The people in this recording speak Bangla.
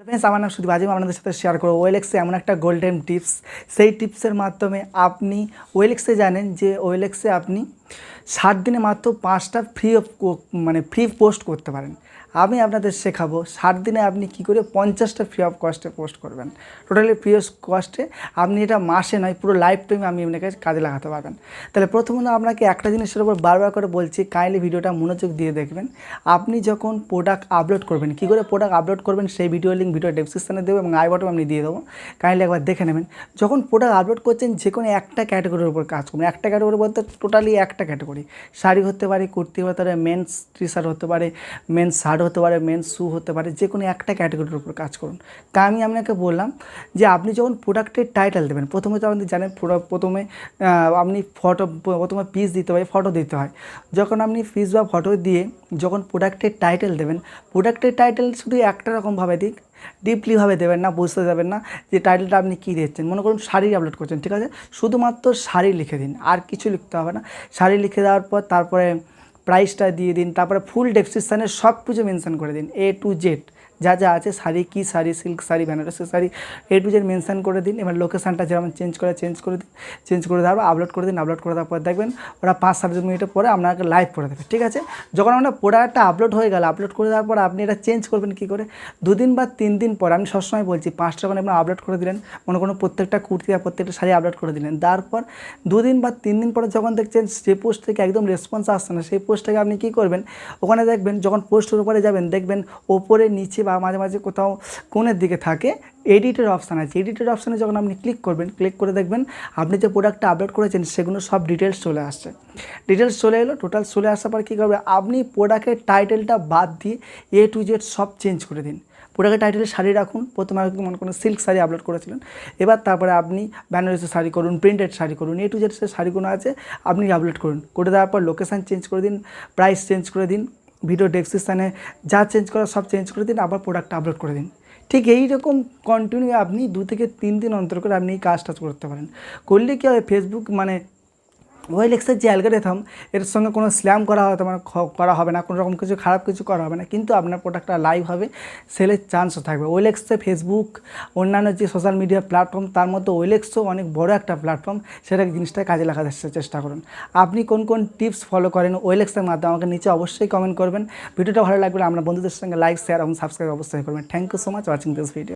ফ্রেন্ডস, আমার নাম সুদীপ। আজ আমি আপনাদের সাথে শেয়ার করবো ওয়েলএক্সে এমন একটা গোল্ডেন টিপস। সেই টিপসের মাধ্যমে আপনি ওয়েলএক্সে জানেন যে ওয়েলএক্সে আপনি 7 দিনে মাত্র 5টা ফ্রি পোস্ট করতে পারেন। আমি আপনাদের শেখাবো 7 দিনে আপনি কী করে 50টা ফ্রি অফ কস্টে পোস্ট করবেন। টোটালি ফ্রি অফ কস্টে আপনি এটা মাসে নয়, পুরো লাইফ টাইমে আপনি আপনাকে কাজে লাগাতে পারবেন। তাহলে প্রথমত আপনাকে একটা জিনিসের উপর বারবার করে বলছি, কাইন্ডলি ভিডিওটা মনোযোগ দিয়ে দেখবেন। আপনি যখন প্রোডাক্ট আপলোড করবেন, কী করে প্রোডাক্ট আপলোড করবেন সেই ভিডিও লিঙ্ক ভিডিও ডেসক্রিপশনে দেবো এবং আই বাটন আমি দিয়ে দেবো, কাইন্ডলি একবার দেখে নেবেন। যখন প্রোডাক্ট আপলোড করছেন যে কোনো একটা ক্যাটাগরির উপর কাজ করবেন। একটা ক্যাটাগরি বলতে টোটালি একটা ক্যাটাগরি, শাড়ি হতে পারে, কুর্তি হতে পারে, মেন্স টি শার্ট হতে পারে, মেন্স শার্ট হতে পারে, মেন্স শু হতে পারে, যে কোনো একটা ক্যাটাগরির উপর কাজ করুন। তা আমি আপনাকে বললাম যে আপনি যখন প্রোডাক্টের টাইটেল দেবেন, প্রথমে তো আপনি জানেন প্রথমে আপনি প্রথমে পিস দিতে হয়, ফটো দিতে হয়। যখন আপনি পিস বা ফটো দিয়ে যখন প্রোডাক্টের টাইটেল দেবেন, প্রোডাক্টের টাইটেল শুধু একটা রকমভাবে দিক, ডিপলিভাবে দেবেন না, বুঝতে যাবেন না যে টাইটেলটা আপনি কী দিচ্ছেন। মনে করুন শাড়ি আপলোড করছেন, ঠিক আছে, শুধুমাত্র শাড়ি লিখে দিন, আর কিছু লিখতে হবে না। শাড়ি লিখে দেওয়ার পর তারপরে প্রাইসটা দিয়ে দিন, তারপরে ফুল ডেসক্রিপশানে সব কিছু মেনশন করে দিন, A to Z যা যা আছে, শাড়ি কী sari, silk sari, Benarasi sari, A to Z mention করে দিন। এবার লোকেশানটা যেমন চেঞ্জ করে দিন, চেঞ্জ করে দেওয়ার পর আপলোড করে দিন। আপলোড করে দেওয়ার পর দেখবেন ওরা 5-7 মিনিটের পরে আপনাকে লাইভ করে দেবে, ঠিক আছে। যখন আপনার প্রোডাক্টটা আপলোড হয়ে গেল, আপলোড করে দেওয়ার পর আপনি এটা চেঞ্জ করবেন কী করে, 2 দিন বা 3 দিন পর, আমি সবসময় বলছি 5টা করে আপনার আপলোড করে দিলেন, মনে করুন প্রত্যেকটা কুর্তি আর প্রত্যেকটা শাড়ি আপলোড করে দিলেন। তারপর 2 দিন বা 3 দিন পরে যখন দেখছেন যে পোস্ট থেকে একদম রেসপন্স আসছে না, সেই পোস্টটাকে আপনি কী করবেন, ওখানে দেখবেন যখন পোস্টের উপরে যাবেন, দেখবেন ওপরে নিচে বা মাঝে মাঝে কোথাও কোণের দিকে থাকে এডিটের অপশান আছে। এডিটের অপশানে যখন আপনি ক্লিক করবেন, ক্লিক করে দেখবেন আপনি যে প্রোডাক্টটা আপলোড করেছেন সেগুলো সব ডিটেলস চলে আসছে। ডিটেলস চলে এলো, টোটাল চলে আসার পর কী করবে, আপনি প্রোডাক্টের টাইটেলটা বাদ দিয়ে A to Z সব চেঞ্জ করে দিন। প্রোডাক্টের টাইটেলে শাড়ি রাখুন, প্রথমে আপনি মনে করুন সিল্ক শাড়ি আপলোড করেছিলেন, এবার তারপরে আপনি বেনারসি শাড়ি করুন, প্রিন্টেড শাড়ি করুন, A to Z যে শাড়িগুলো আছে আপনি আপলোড করুন। করে দেওয়ার পর লোকেশান চেঞ্জ করে দিন, প্রাইস চেঞ্জ করে দিন, ভিডিও ডেসক্রিপশানে যা চেঞ্জ করা সব চেঞ্জ করে দিন, আবার প্রোডাক্টটা আপলোড করে দিন। ঠিক এই রকম কন্টিনিউ আপনি 2 থেকে 3 দিন অন্তর করে আপনি এই কাজটা করতে পারেন। করলে কী হবে, ফেসবুক মানে ওয়েলএক্সের যে অ্যালগরিদম, এর সঙ্গে কোনো স্ল্যাম করা হবে না, কোনো রকম কিছু খারাপ কিছু করা হবে না, কিন্তু আপনার প্রোডাক্টটা লাইভ হবে, সেলের চান্সও থাকবে। ওয়েলএক্সে ফেসবুক, অন্যান্য যে সোশ্যাল মিডিয়া প্ল্যাটফর্ম, তার মধ্যে ওয়েলএক্সও অনেক বড় একটা প্ল্যাটফর্ম, সেটা জিনিসটা কাজে লাগাতে চেষ্টা করুন। আপনি কোন কোন টিপস ফলো করেন ওয়েলএক্সের মাধ্যমে আমাকে নিচে অবশ্যই কমেন্ট করবেন। ভিডিওটা ভালো লাগলে আপনার বন্ধুদের সঙ্গে লাইক, শেয়ার এবং সাবস্ক্রাইব অবশ্যই করবেন। Thank you so much watching this video.